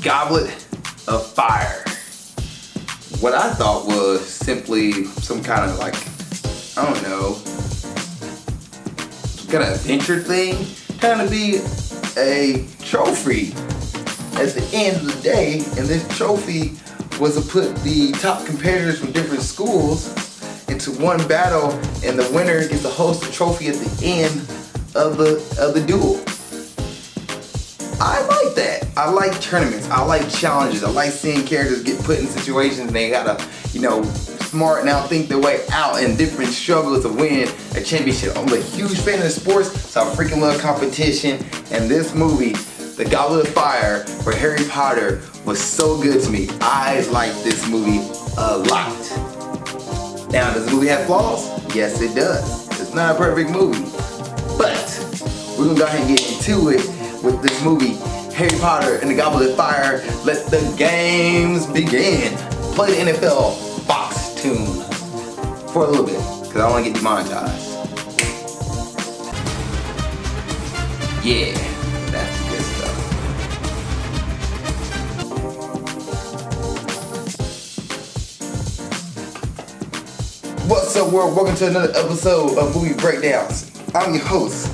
Goblet of Fire. What I thought was simply some kind of like, I don't know, some kind of adventure thing, trying to be a trophy at the end of the day, and this trophy was to put the top competitors from different schools into one battle, and the winner gets to host the trophy at the end of the duel. I like that. I like tournaments. I like challenges. I like seeing characters get put in situations and they gotta, smart and outthink their way out in different struggles to win a championship. I'm a huge fan of sports, so I freaking love competition. And this movie, The Goblet of Fire for Harry Potter, was so good to me. I like this movie a lot. Now, does the movie have flaws? Yes, it does. It's not a perfect movie, but we're gonna go ahead and get into it with this movie, Harry Potter and the Goblet of Fire. Let the games begin. Play the NFL box tune for a little bit, because I want to get demonetized. Yeah, that's the good stuff. What's up, world? Welcome to another episode of Movie Breakdowns. I'm your host,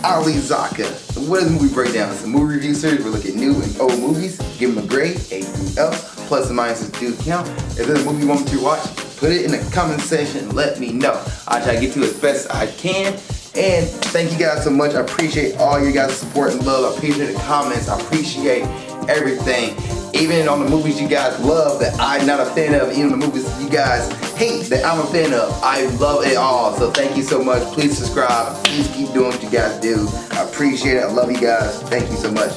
Zakka. So what is Movie Breakdown? It's a movie review series. We look at new and old movies, give them a grade, A through F, plus and minuses do count. If there's a movie you want me to watch, put it in the comment section and let me know. I'll try to get to it as best I can. And thank you guys so much. I appreciate all your guys' support and love. I appreciate the comments. I appreciate everything. Even on the movies you guys love that I'm not a fan of, even the movies you guys hate that I'm a fan of, I love it all. So thank you so much. Please subscribe. Please keep doing what you guys do. I appreciate it. I love you guys. Thank you so much.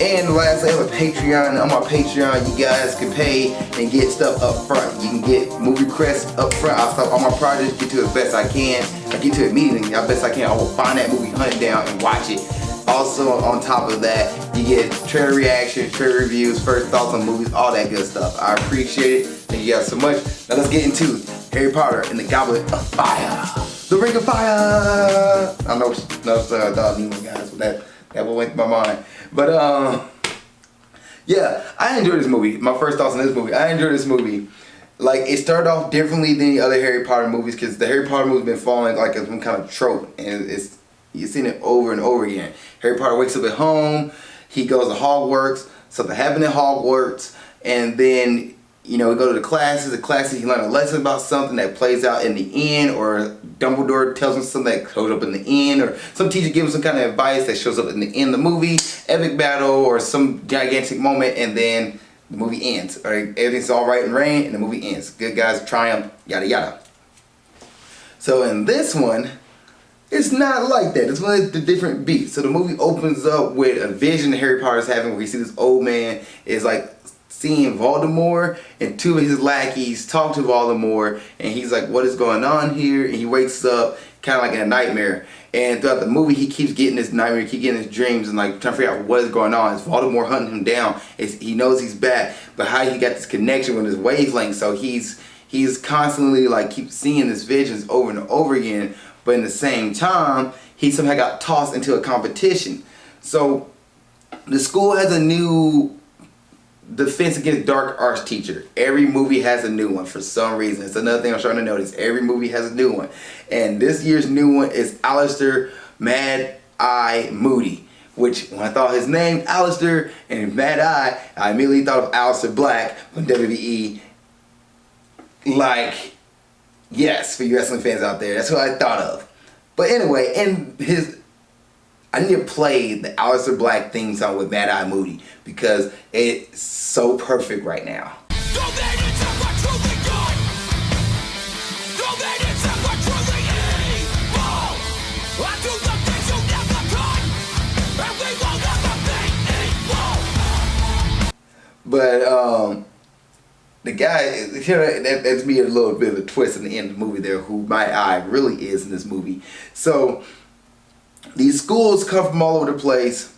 And lastly, I have a Patreon. On my Patreon, you guys can pay and get stuff up front. You can get movie requests up front. I'll stop all my projects, get to it as best I can. I get to it immediately as best I can. I will find that movie, hunt it down, and watch it. Also, on top of that, you get trailer reactions, trailer reviews, first thoughts on movies, all that good stuff. I appreciate it. Thank you guys so much. Now let's get into Harry Potter and the Goblet of Fire. The Ring of Fire! I know that's dog Nemo, guys, but that went through my mind. But, yeah, I enjoyed this movie. My first thoughts on this movie, I enjoyed this movie. Like, it started off differently than the other Harry Potter movies, because the Harry Potter movies been falling like some kind of trope, and you've seen it over and over again. Harry Potter wakes up at home, he goes to Hogwarts, something happened in Hogwarts, and then, we go to the classes he learn a lesson about something that plays out in the end, or Dumbledore tells him something that shows up in the end, or some teacher gives him some kind of advice that shows up in the end of the movie, epic battle, or some gigantic moment, and then the movie ends. Right? Everything's all right and rain, and the movie ends. Good guys triumph, yada yada. So in this one, it's not like that. It's one of the different beats. So the movie opens up with a vision that Harry Potter's having, where you see this old man is like seeing Voldemort, and two of his lackeys talk to Voldemort, and he's like, what is going on here? And he wakes up kind of like in a nightmare. And throughout the movie, he keeps getting this nightmare, he keeps getting his dreams, and like trying to figure out what is going on. Is Voldemort hunting him down? He knows he's back, but how he got this connection with his wavelength? So he's constantly like keeps seeing his visions over and over again, but in the same time, he somehow got tossed into a competition. So the school has a new Defense Against Dark Arts teacher. Every movie has a new one for some reason. It's another thing I'm starting to notice. Every movie has a new one. And this year's new one is Alistair Mad Eye Moody. Which, when I thought his name, Alistair, and Mad Eye, I immediately thought of Alistair Black from WWE. Like, yes, for you wrestling fans out there, that's what I thought of. But anyway, I need to play the Alistair Black theme song with Mad Eye Moody, because it's so perfect right now. But the guy, that's me a little bit of a twist in the end of the movie there, who Mad Eye really is in this movie. So these schools come from all over the place.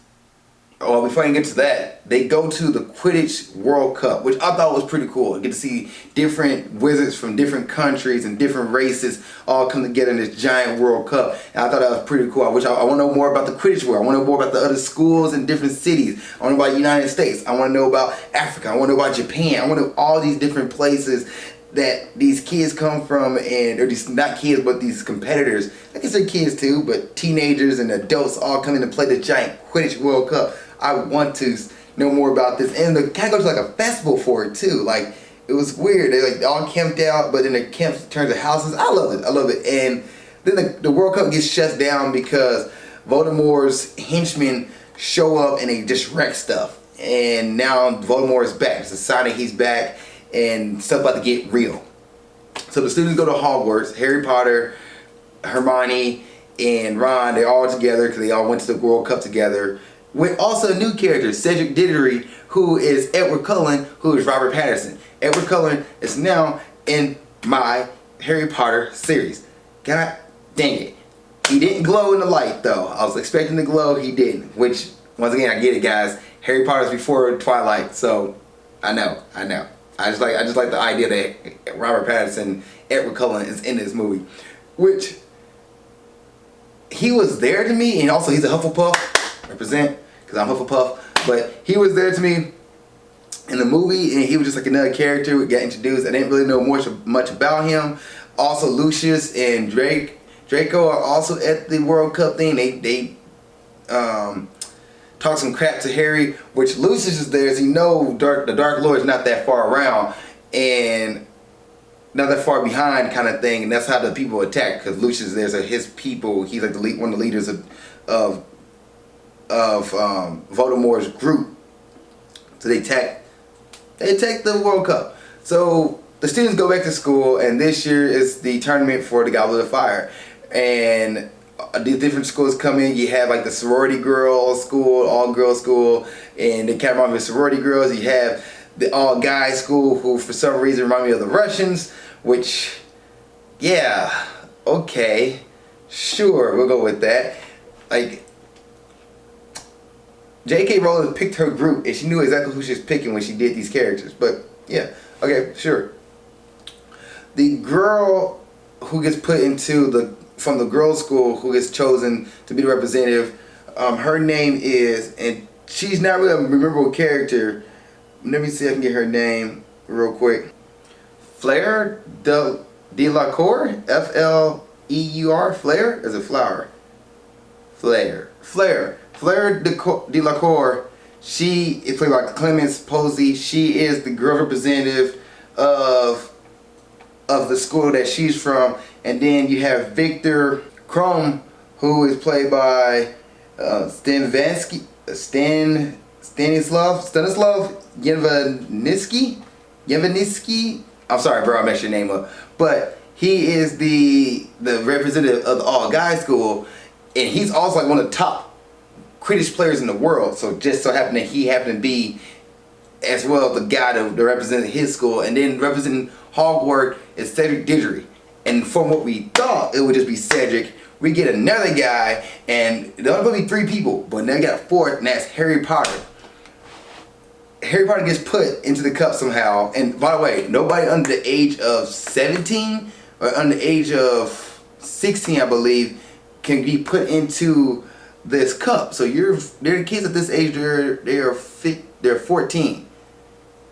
well, before I get to that, they go to the Quidditch World Cup, which I thought was pretty cool. You get to see different wizards from different countries and different races all come together in this giant World Cup. And I thought that was pretty cool. I want to know more about the Quidditch world. I want to know more about the other schools in different cities. I want to know about the United States. I want to know about Africa. I want to know about Japan. I want to know all these different places that these kids come from, and or these, not kids, but these competitors. I guess they're kids too, but teenagers and adults all come in to play the giant Quidditch World Cup. I want to know more about this, and the kind of goes to like a festival for it too. Like, it was weird. They like all camped out, but then the camps turned to houses. I love it. I love it. And then the World Cup gets shut down because Voldemort's henchmen show up and they just wreck stuff. And now Voldemort is back. It's a sign that he's back, and stuff about to get real. So the students go to Hogwarts. Harry Potter, Hermione, and Ron, they're all together because they all went to the World Cup together. With also a new character, Cedric Diggory, who is Edward Cullen, who is Robert Pattinson. Edward Cullen is now in my Harry Potter series. God dang it. He didn't glow in the light though. I was expecting to glow, he didn't. Which, once again, I get it guys. Harry Potter's before Twilight, so I know. I just like the idea that Robert Pattinson, Edward Cullen is in this movie. Which, he was there to me, and also he's a Hufflepuff, represent, because I'm Hufflepuff. But he was there to me in the movie, and he was just like another character we got introduced. I didn't really know much about him. Also, Lucius and Draco are also at the World Cup thing. They talk some crap to Harry, which Lucius is there, so you know the Dark Lord is not that far around and not that far behind kind of thing, and that's how the people attack, because Lucius is there, so his people, he's like one of the leaders of Voldemort's group. So they attack the World Cup. So the students go back to school, and this year is the tournament for the Goblet of Fire, and the different schools come in. You have like the sorority girls school, all girls school, and they kind of remind me of sorority girls. You have the all guys school, who for some reason remind me of the Russians, which, yeah, okay, sure, we'll go with that. Like, J.K. Rowling picked her group, and she knew exactly who she was picking when she did these characters. But yeah, okay, sure. The girl who gets put into from the girls' school, who gets chosen to be the representative, her name is, and she's not really a memorable character. Let me see if I can get her name real quick. Fleur Delacour, F-L-E-U-R, Fleur? Is it Flower? Fleur Delacour. She is played by Clemence Posey. She is the girl representative of the school that she's from. And then you have Victor Krum, who is played by Stanislav Yevaniski. I'm sorry, bro, I messed your name up. But he is the representative of the all guys school, and he's also like one of the top Quidditch players in the world. So just so happened that he happened to be as well the guy that represented his school. And then representing Hogwarts is Cedric Diggory. And from what we thought, it would just be Cedric. We get another guy, and there's only going to be 3 people, but now we got a 4th, and that's Harry Potter. Harry Potter gets put into the cup somehow, and by the way, nobody under the age of 17 or under the age of 16, I believe, can be put into this cup. So they're kids at this age, they're 14.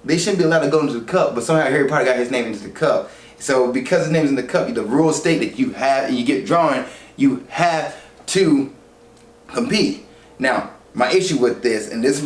They shouldn't be allowed to go into the cup, but somehow Harry Potter got his name into the cup. So because his name is in the cup, the rules state that you have, and you get drawn, you have to compete. Now, my issue with this, and this is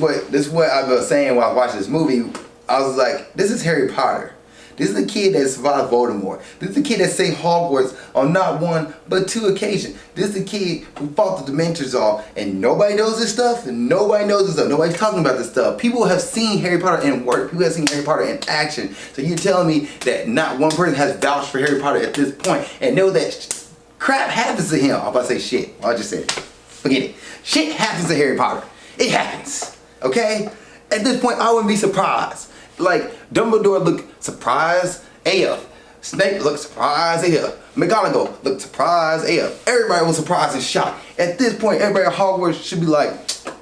what I was saying while I was watching this movie, I was like, this is Harry Potter. This is the kid that survived Voldemort. This is the kid that saved Hogwarts on not 1, but 2 occasions. This is the kid who fought the Dementors all, and nobody knows this stuff, and nobody knows this stuff. Nobody's talking about this stuff. People have seen Harry Potter in work. People have seen Harry Potter in action. So you're telling me that not one person has vouched for Harry Potter at this point, and know that crap happens to him. I'm about to say shit. I just said it. Forget it. Shit happens to Harry Potter. It happens. Okay? At this point, I wouldn't be surprised. Like, Dumbledore looked surprised AF. Snape looked surprised AF. McGonagall looked surprised AF. Everybody was surprised and shocked. At this point, everybody at Hogwarts should be like,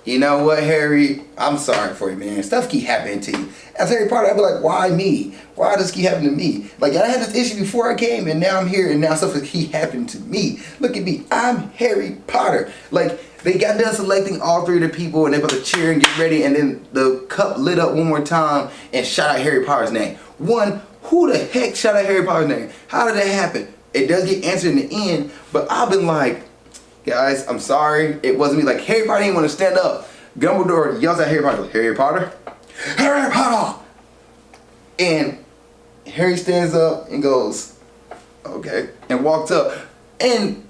you know what, Harry? I'm sorry for you, man. Stuff keep happening to you. As Harry Potter, I'd be like, why me? Why does this keep happening to me? Like, I had this issue before I came, and now I'm here, and now stuff is keep happening to me. Look at me. I'm Harry Potter. Like, they got done selecting all three of the people, and they about to cheer and get ready, and then the cup lit up one more time and shot out Harry Potter's name. One, who the heck shot out Harry Potter's name? How did that happen? It does get answered in the end, but I've been like, guys, I'm sorry, it wasn't me. Like, Harry Potter didn't want to stand up. Dumbledore yells at Harry Potter, Harry Potter? Harry Potter! And Harry stands up and goes, okay, and walks up. And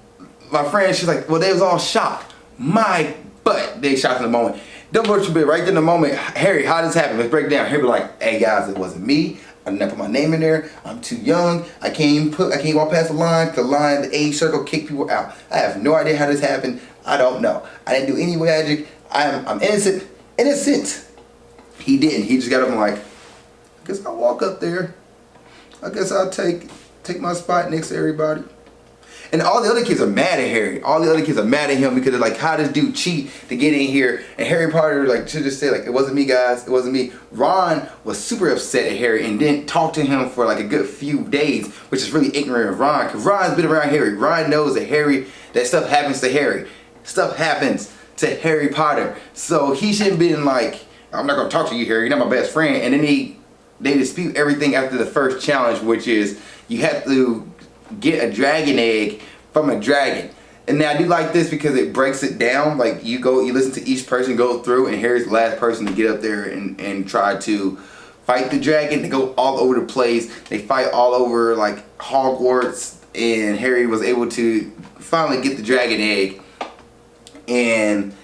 my friend, she's like, well, they was all shocked. My butt, they shocked in the moment. Dumbledore should be right there in the moment. Harry, how did this happen? Let's break it down. Harry be like, hey guys, it wasn't me. I didn't put my name in there. I'm too young. I can't walk past the line. The age circle kick people out. I have no idea how this happened. I don't know. I didn't do any magic. I'm innocent. Innocent. He didn't. He just got up and like, I guess I'll walk up there. I guess I'll take my spot next to everybody. And all the other kids are mad at Harry. All the other kids are mad at him because they're like, how does dude cheat to get in here? And Harry Potter like should just say like, it wasn't me, guys. It wasn't me. Ron was super upset at Harry and didn't talk to him for like a good few days, which is really ignorant of Ron because Ron's been around Harry. Ron knows that stuff happens to Harry. Stuff happens to Harry Potter. So he shouldn't be like, I'm not gonna talk to you, Harry. You're not my best friend. And then they dispute everything after the first challenge, which is you have to get a dragon egg from a dragon. And now I do like this because it breaks it down. Like you listen to each person go through, and Harry's the last person to get up there and try to fight the dragon. They go all over the place. They fight all over like Hogwarts, and Harry was able to finally get the dragon egg and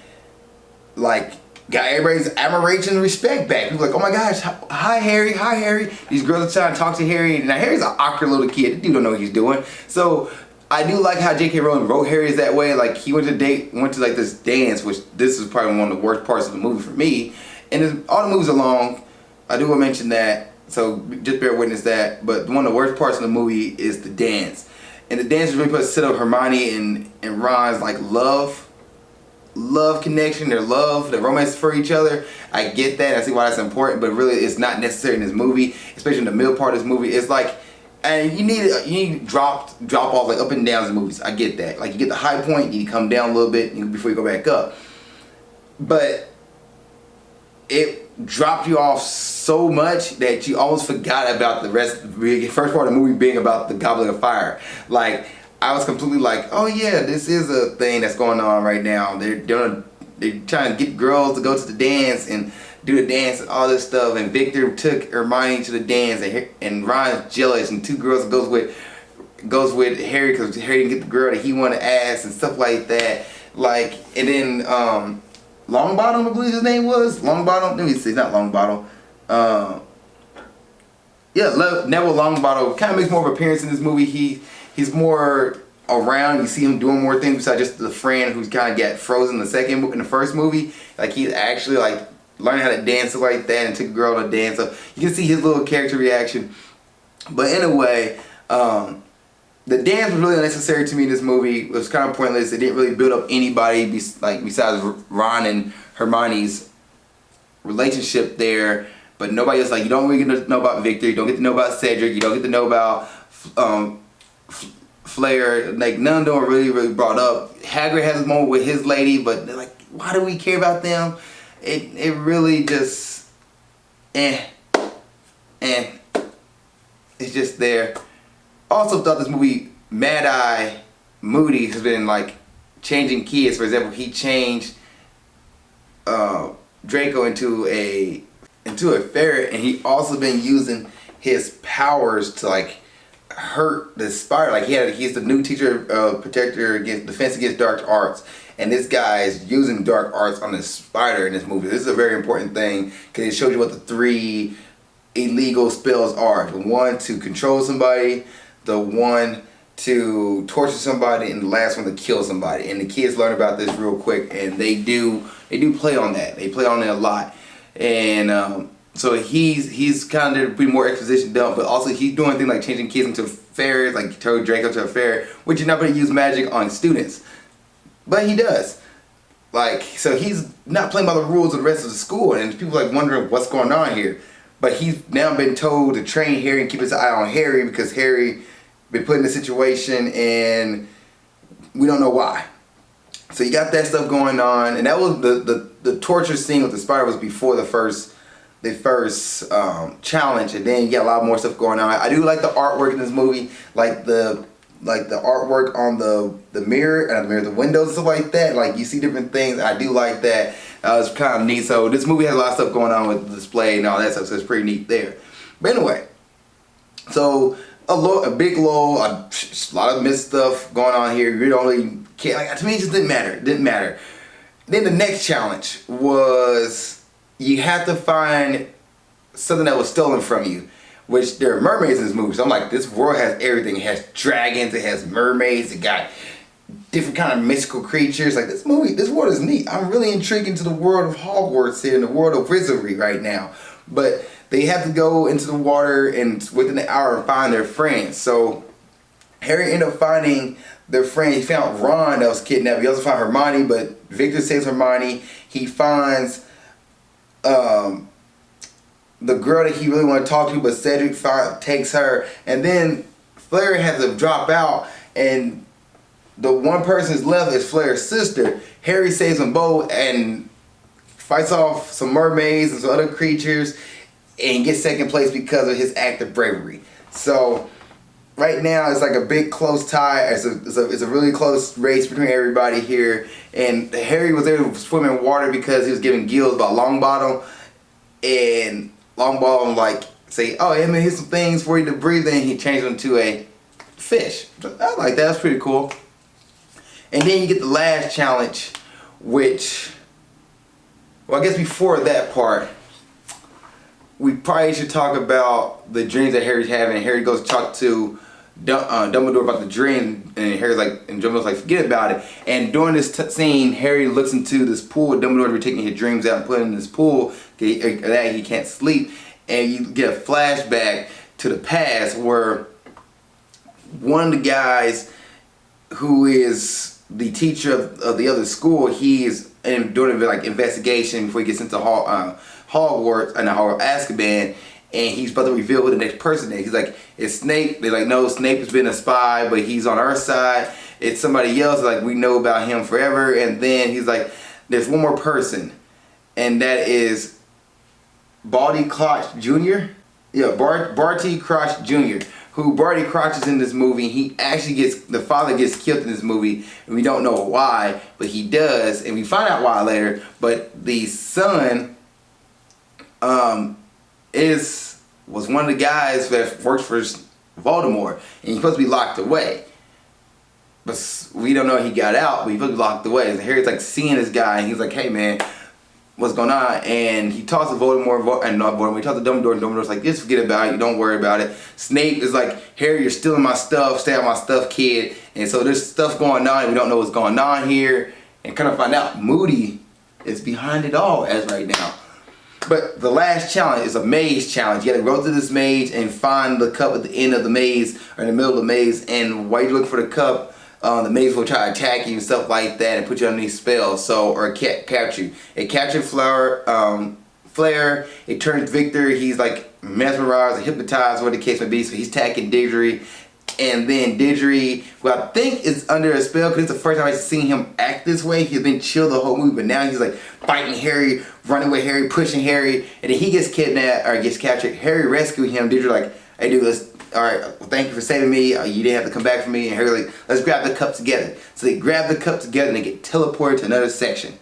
like got everybody's admiration and respect back. People like, oh my gosh, hi Harry, hi Harry. These girls are trying to talk to Harry. Now Harry's an awkward little kid. The dude don't know what he's doing. So I do like how J.K. Rowling wrote Harry that way. Like he went to like this dance, which this is probably one of the worst parts of the movie for me. And all the movies are long. I do want to mention that. So just bear witness that. But one of the worst parts of the movie is the dance. And the dance is really supposed to set up Hermione and Ron's like love connection, their romance for each other. I get that. I see why that's important, but really it's not necessary in this movie, especially in the middle part of this movie. It's like, and you need to drop off like up and downs in movies. I get that. Like you get the high point, you need to come down a little bit before you go back up. But it dropped you off so much that you almost forgot about the first part of the movie being about the Goblet of Fire. Like I was completely like, oh yeah, this is a thing that's going on right now. They're trying to get girls to go to the dance and do the dance and all this stuff. And Victor took Hermione to the dance, and Ron's jealous, and two girls goes with Harry because Harry didn't get the girl that he wanted to ask and stuff like that. Like, and then Longbottom, I believe his name was Longbottom. Let me see, not Longbottom. Yeah, Neville Longbottom kind of makes more of an appearance in this movie. He's more around. You see him doing more things besides just the friend who's kind of got frozen in the first movie. Like he's actually like learning how to dance like that and took a girl to dance. So you can see his little character reaction. But anyway, the dance was really unnecessary to me in this movie. It was kind of pointless. It didn't really build up anybody besides Ron and Hermione's relationship there. But nobody else, like, you don't really get to know about Victor. You don't get to know about Cedric. You don't get to know about Flair. Like, none of them are really brought up. Hagrid has a moment with his lady, but they're like, why do we care about them? It really just, it's just there. Also thought this movie, Mad Eye Moody has been like changing kids. For example, he changed Draco into a ferret, and he also been using his powers to like hurt the spider. Like he's the new teacher protector against defense against dark arts, and this guy is using dark arts on the spider in this movie. This is a very important thing because it shows you what the 3 illegal spells are. The one to control somebody, the one to torture somebody, and the last one to kill somebody. And the kids learn about this real quick, and they do play on that. They play on it a lot. And so he's kind of be more exposition dump, but also he's doing things like changing kids into ferrets, like turned Draco to a ferret, which you're not going to use magic on students, but he does. Like, so he's not playing by the rules of the rest of the school, and people like wondering what's going on here. But he's now been told to train Harry and keep his eye on Harry because Harry been put in a situation and we don't know why. So you got that stuff going on, and that was the torture scene with the spider was before the first challenge, and then you got a lot more stuff going on. I do like the artwork in this movie, like the artwork on the mirror and the windows and stuff like that. Like you see different things. I do like that. It's kind of neat. So this movie has a lot of stuff going on with the display and all that stuff. So it's pretty neat there. But anyway, so a big lull, a lot of missed stuff going on here. You don't really care. Like, to me, it just didn't matter. It didn't matter. Then the next challenge was you have to find something that was stolen from you, which there are mermaids in this movie. So I'm like, this world has everything. It has dragons. It has mermaids. It got different kind of mystical creatures. Like this world is neat. I'm really intrigued into the world of Hogwarts here, in the world of wizardry right now. But they have to go into the water and within an hour and find their friends. So Harry ended up finding their friend. He found Ron that was kidnapped. He also found Hermione, but Victor saves Hermione. He finds the girl that he really wanted to talk to, but Cedric takes her. And then Flair has to drop out, and the one person who's left is Flair's sister. Harry saves them both and fights off some mermaids and some other creatures and gets second place because of his act of bravery. So right now it's like a big close tie. It's a really close race between everybody here. And Harry was able to swim in water because he was giving gills by Longbottom. And Longbottom like say, oh, hey man, here's some things for you to breathe in. He changed them to a fish. I like that. That's pretty cool. And then you get the last challenge, which, well, I guess before that part, we probably should talk about the dreams that Harry's having. And Harry goes to talk to Dumbledore about the dream, and Harry's like, and Dumbledore's like, forget about it. And during this scene, Harry looks into this pool. Dumbledore be taking his dreams out and putting in this pool that he can't sleep, and you get a flashback to the past where one of the guys who is the teacher of the other school, he is doing a like investigation before he gets into Hogwarts and Azkaban, and he's about to reveal who the next person is. He's like, it's Snape. They're like, no, Snape has been a spy, but he's on our side. It's somebody else. Like, we know about him forever. And then he's like, there's one more person, and that is Barty Crouch Jr. Yeah, Barty Crouch Jr. Who Barty Crouch is in this movie. He actually the father gets killed in this movie, and we don't know why, but he does, and we find out why later. But the son was one of the guys that works for Voldemort, and he's supposed to be locked away. But we don't know he got out, but he's supposed to be locked away. And Harry's like seeing this guy, and he's like, hey man, what's going on? And he talks to Voldemort, and not Voldemort, he talks to Dumbledore, and Dumbledore's like, just forget about it, don't worry about it. Snape is like, Harry, you're stealing my stuff, stay out my stuff, kid. And so there's stuff going on, and we don't know what's going on here. And kind of find out Moody is behind it all as right now. But the last challenge is a maze challenge. You gotta go through this maze and find the cup at the end of the maze, or in the middle of the maze, and while you're looking for the cup, the maze will try to attack you and stuff like that and put you underneath spells, or capture you. It captured Flair, it turns Victor, he's like mesmerized or hypnotized, whatever the case may be, so he's attacking Didgery. And then Didgery, who I think is under a spell, because it's the first time I've seen him act this way. He's been chill the whole movie, but now he's like fighting Harry, running with Harry, pushing Harry, and then he gets kidnapped or gets captured. Harry rescued him. Didgery like, hey dude, alright, well, thank you for saving me. You didn't have to come back for me. And Harry like, let's grab the cup together. So they grab the cup together and they get teleported to another section.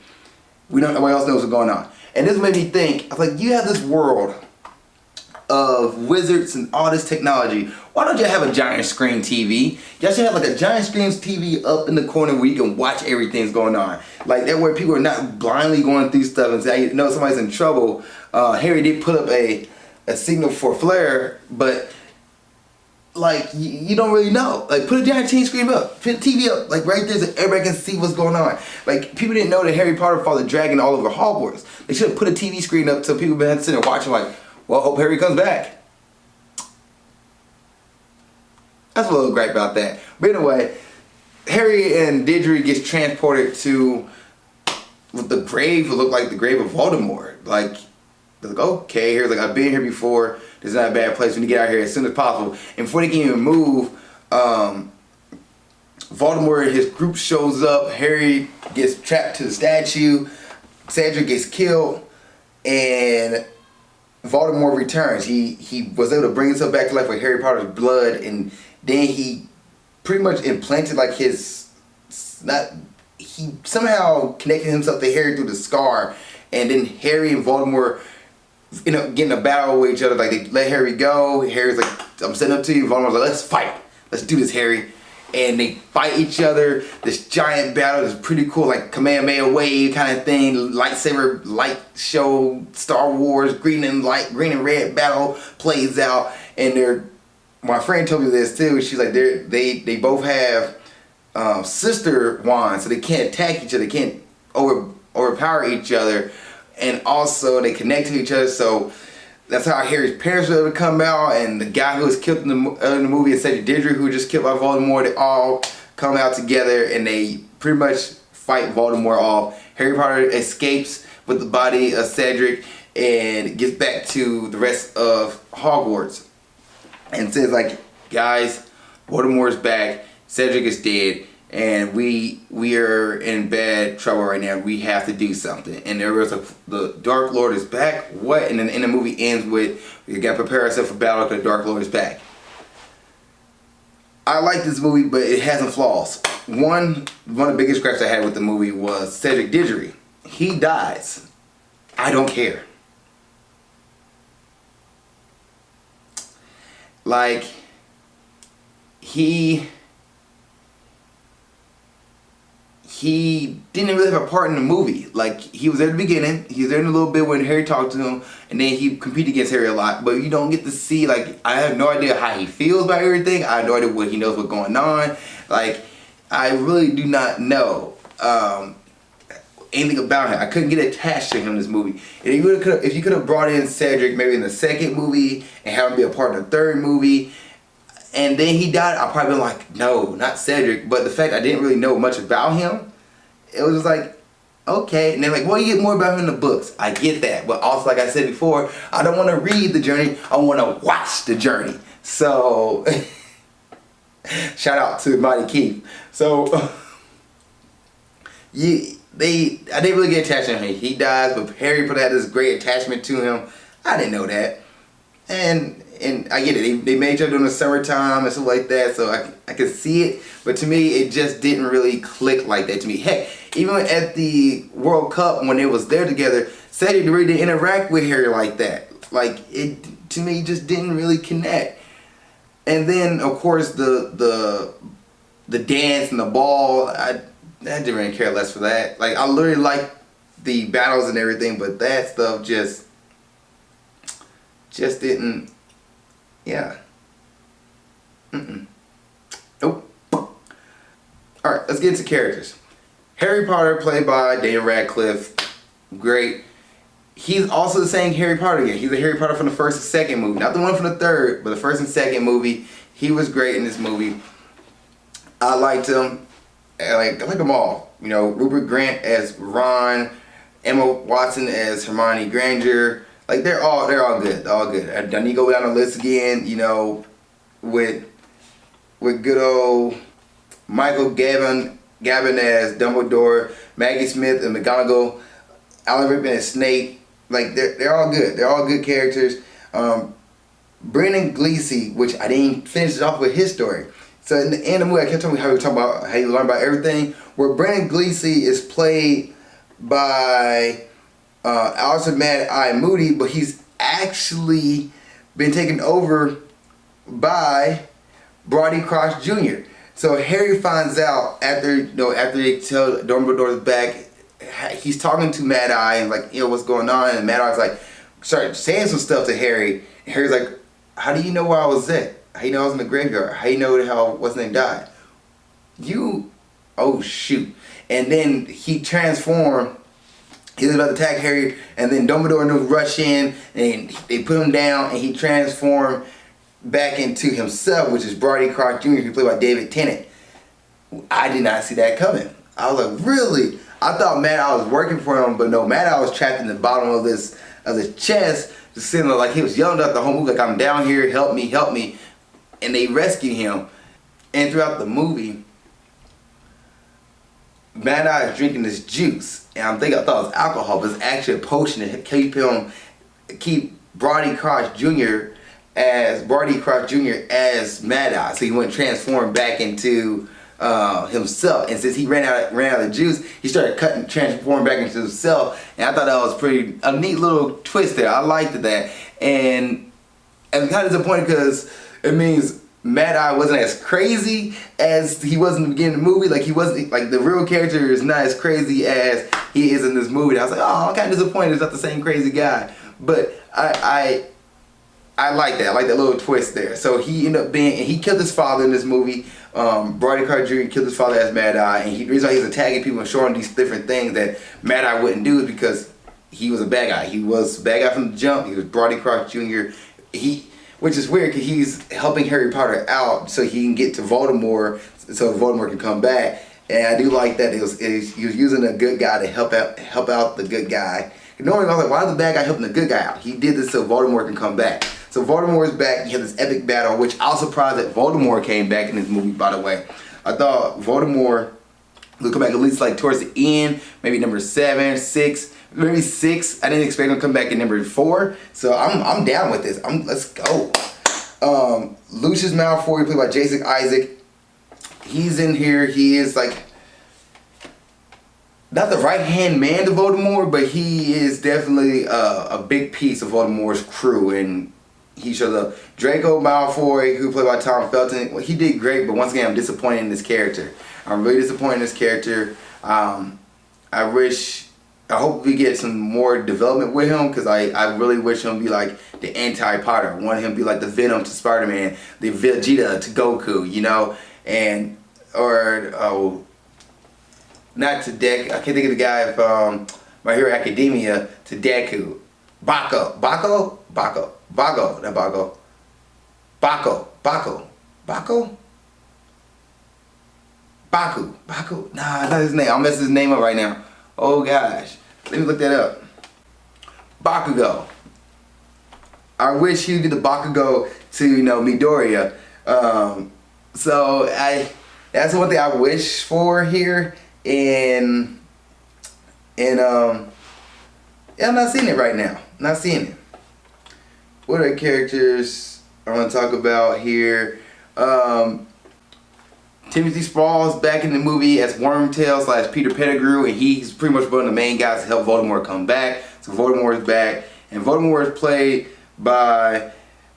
Nobody else knows what's going on. And this made me think, I was like, you have this world of wizards and all this technology. Why don't you have a giant screen TV? Y'all should have like a giant screen TV up in the corner where you can watch everything's going on. Like that where people are not blindly going through stuff and say, you know, somebody's in trouble. Harry did put up a signal for Flair, but like you don't really know. Like put a giant TV screen up, put the TV up, like right there so everybody can see what's going on. Like people didn't know that Harry Potter fought the dragon all over Hogwarts. They should have put a TV screen up so people been sitting there watching like, well, hope Harry comes back. That's a little gripe about that. But anyway, Harry and Didgery gets transported to with the grave, it looked like the grave of Voldemort. Like, okay, here's like, I've been here before. This is not a bad place. We need to get out of here as soon as possible. And before they can even move, Voldemort and his group shows up. Harry gets trapped to the statue. Cedric gets killed, and Voldemort returns. He was able to bring himself back to life with Harry Potter's blood, and then he pretty much implanted like he somehow connected himself to Harry through the scar, and then Harry and Voldemort getting a battle with each other. Like, they let Harry go. Harry's like, I'm setting up to you. Voldemort's like, let's fight. Let's do this, Harry. And they fight each other. This giant battle is pretty cool, like Kamehameha wave kind of thing, lightsaber light show, Star Wars, green and red battle plays out. And my friend told me this too. She's like, they both have sister wands, so they can't attack each other, they can't overpower each other, and also they connect to each other. So that's how Harry's parents were able to come out, and the guy who was killed in the movie, and Cedric Diggory, who was just killed by Voldemort, they all come out together and they pretty much fight Voldemort off. Harry Potter escapes with the body of Cedric and gets back to the rest of Hogwarts and says, like, guys, Voldemort's back, Cedric is dead, and we are in bad trouble right now. We have to do something. And there was the Dark Lord is back. What? And then the movie ends with, we gotta prepare ourselves for battle because the Dark Lord is back. I like this movie, but it has some flaws. One of the biggest scraps I had with the movie was Cedric Diggory. He dies. I don't care. Like, he didn't really have a part in the movie. Like, he was there at the beginning, he was there in a little bit when Harry talked to him, and then he competed against Harry a lot, but you don't get to see, like, I have no idea how he feels about everything. I have no idea what he knows what's going on. Like, I really do not know anything about him. I couldn't get attached to him in this movie. And if you could have brought in Cedric maybe in the second movie and have him be a part of the third movie, and then he died, I'd probably been like, no, not Cedric. But the fact I didn't really know much about him, it was just like, okay. And they're like, well, you get more about him in the books. I get that. But also, like I said before, I don't want to read the journey. I want to watch the journey. So, shout out to Mighty Keith. So, I didn't really get attached to him. He dies, but Harry had this great attachment to him. I didn't know that. And I get it. They made each other during the summertime and stuff like that, so I could see it. But to me, it just didn't really click like that to me. Heck, even at the World Cup when they was there together, Cedric really didn't interact with Harry like that. Like, it to me just didn't really connect. And then of course the dance and the ball, I didn't really care less for that. Like, I literally liked the battles and everything, but that stuff just didn't. Yeah. Nope. Alright, let's get into characters. Harry Potter, played by Daniel Radcliffe. Great. He's also the same Harry Potter again. He's a Harry Potter from the first and second movie. Not the one from the third, but the first and second movie. He was great in this movie. I liked him. I like them all. You know, Rupert Grint as Ron, Emma Watson as Hermione Granger. Like, they're all good. They're all good. I need to go down the list again, you know, with good old Michael Gavin as Dumbledore, Maggie Smith and McGonagall, Alan Rickman as Snape. Like, they're all good. They're all good characters. Brendan Gleeson, which I didn't finish it off with his story. So in the end of the movie, I kept telling you how we were talking about how you learn about everything. Where Brendan Gleeson is played by Alistair Mad Eye Moody, but he's actually been taken over by Brody Crouch Jr. So Harry finds out after they tell Dumbledore's back, he's talking to Mad Eye and like, what's going on? And Mad Eye's like, start saying some stuff to Harry. And Harry's like, how do you know where I was at? How do you know I was in the graveyard? How do you know how what's name died? Oh shoot. And then he transformed. He was about to attack Harry, and then Dumbledore and them rush in, and they put him down, and he transformed back into himself, which is Barty Crouch Jr., who played by David Tennant. I did not see that coming. I was like, really? I thought Mad Eye was working for him, but no, Mad Eye was trapped in the bottom of this chest, just sitting there like he was yelling out the whole movie, like, I'm down here, help me, help me. And they rescue him. And throughout the movie, Mad Eye is drinking this juice. And I thought it was alcohol, but it's actually a potion to keep Brody Crouch Jr. as Mad Eye. So he wouldn't transform back into himself. And since he ran out of the juice, he started transforming back into himself. And I thought that was a neat little twist there. I liked that. And I'm kind of disappointed because it means Mad Eye wasn't as crazy as he was in the beginning of the movie. Like, he wasn't, like, the real character is not as crazy as he is in this movie. And I was like, oh, I'm kind of disappointed it's not the same crazy guy. But I like that. I like that little twist there. So he ended up he killed his father in this movie. Brody Crouch Jr. killed his father as Mad Eye. And the reason why he's attacking people and showing these different things that Mad Eye wouldn't do is because he was a bad guy. He was a bad guy from the jump. He was Brody Crouch Jr. Which is weird because he's helping Harry Potter out so he can get to Voldemort, so Voldemort can come back. And I do like that he was using a good guy to help out the good guy. Normally I was like, why is the bad guy helping the good guy out? He did this so Voldemort can come back. So Voldemort is back. You have this epic battle, which I was surprised that Voldemort came back in this movie, by the way. I thought Voldemort would come back at least like towards the end, maybe number 7, 6. Maybe 6. I didn't expect him to come back in number 4. So I'm down with this. Let's go. Lucius Malfoy, played by Jason Isaac. He's in here. He is like not the right-hand man to Voldemort, but he is definitely a big piece of Voldemort's crew. And he shows up. Draco Malfoy, who played by Tom Felton. Well, he did great, but once again, I'm disappointed in this character. I'm really disappointed in this character. I hope we get some more development with him, because I really wish him to be like the anti-Potter. I want him to be like the Venom to Spider-Man, the Vegeta to Goku, you know? Not to Deku. I can't think of the guy from My Hero Academia, to Deku. Bako. Nah, that's his name. I'll mess his name up right now. Oh gosh. Let me look that up. Bakugo. I wish he would do the Bakugo to, Midoriya. So that's one thing I wish for here. And I'm not seeing it right now. Not seeing it. What are characters I want to talk about here? Timothy Spall's back in the movie as Wormtail / Peter Pettigrew, and he's pretty much one of the main guys to help Voldemort come back. So Voldemort is back, and Voldemort is played by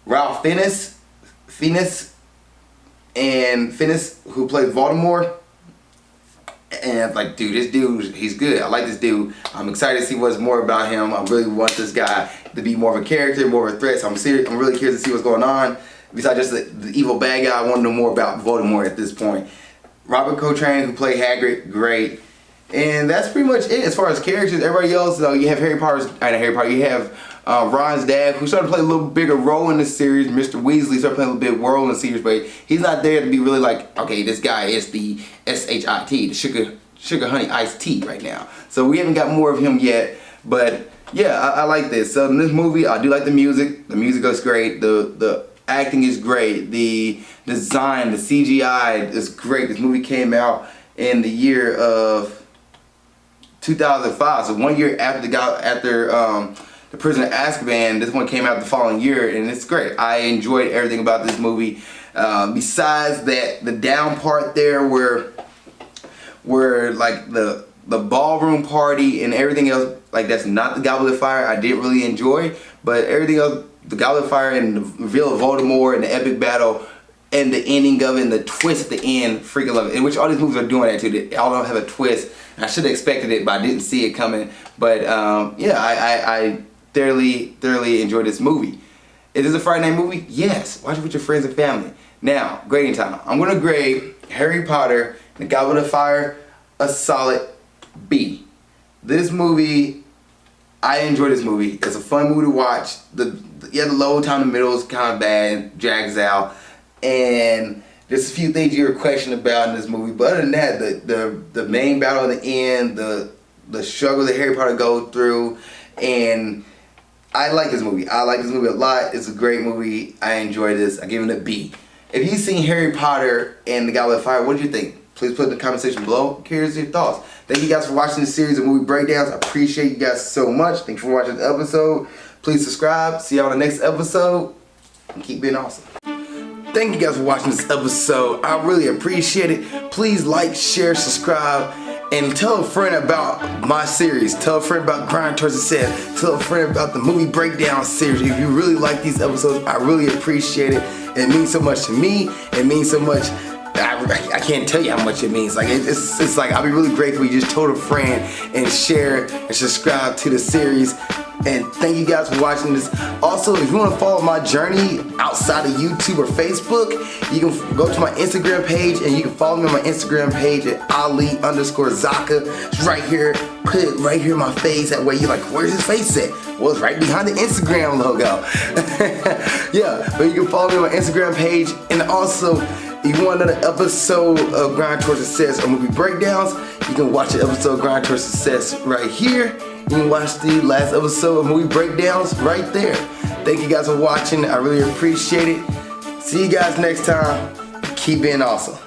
Ralph Fiennes, who plays Voldemort. And I'm like, dude, this dude, he's good. I like this dude. I'm excited to see what's more about him. I really want this guy to be more of a character, more of a threat. So I'm really curious to see what's going on. Besides just the evil bad guy, I want to know more about Voldemort at this point. Robert Coltrane, who played Hagrid, great. And that's pretty much it as far as characters. Everybody else, you have you have Ron's dad, who started to play a little bigger role in this series. Mr. Weasley started playing a little bit role in the series, but he's not there to be really like, okay, this guy is the SHIT, the sugar honey iced tea right now. So we haven't got more of him yet, but yeah, I like this. So in this movie, I do like the music. The music looks great. The acting is great. The design, the CGI is great. This movie came out in the year of 2005, so 1 year after the Prisoner of Azkaban. This one came out the following year, and it's great. I enjoyed everything about this movie. Besides that, the down part there where like the ballroom party and everything else, like that's not the Goblet of Fire, I didn't really enjoy. But everything else, the Goblet of Fire and the reveal of Voldemort and the epic battle and the ending of it and the twist at the end, freaking love it. In which all these movies are doing that too. They all don't have a twist. I should have expected it, but I didn't see it coming. But yeah, I thoroughly enjoyed this movie. Is this a Friday night movie? Yes. Watch it with your friends and family. Now, grading time. I'm going to grade Harry Potter and the Goblet of Fire a solid B. This movie, I enjoy this movie. It's a fun movie to watch. The low time in the middle is kind of bad, drags out, and there's a few things you're questioning about in this movie. But other than that, the main battle in the end, the the struggle that Harry Potter go through, and I like this movie. I like this movie a lot. It's a great movie. I enjoy this. I give it a B. If you've seen Harry Potter and the Goblet of Fire, what did you think? Please put it in the comment section below. Here's your thoughts. Thank you guys for watching this series of movie breakdowns. I appreciate you guys so much. Thanks for watching the episode. Please subscribe. See y'all on the next episode. And keep being awesome. Thank you guys for watching this episode. I really appreciate it. Please like, share, subscribe, and tell a friend about my series. Tell a friend about Grind Towards Success. Tell a friend about the movie breakdown series. If you really like these episodes, I really appreciate it. It means so much to me. It means so much. I can't tell you how much it means. Like it's like I'll be really grateful you just told a friend and share and subscribe to the series. And thank you guys for watching this. Also, if you want to follow my journey outside of YouTube or Facebook, you can go to my Instagram page and you can follow me on my Instagram page at Ali_Zakka. It's right here. Put it right here in my face. That way you're like, where's his face at? Well, it's right behind the Instagram logo. Yeah, but you can follow me on my Instagram page. And also, if you want another episode of Grind Towards Success or movie breakdowns, you can watch the episode of Grind Towards Success right here. You can watch the last episode of movie breakdowns right there. Thank you guys for watching. I really appreciate it. See you guys next time. Keep being awesome.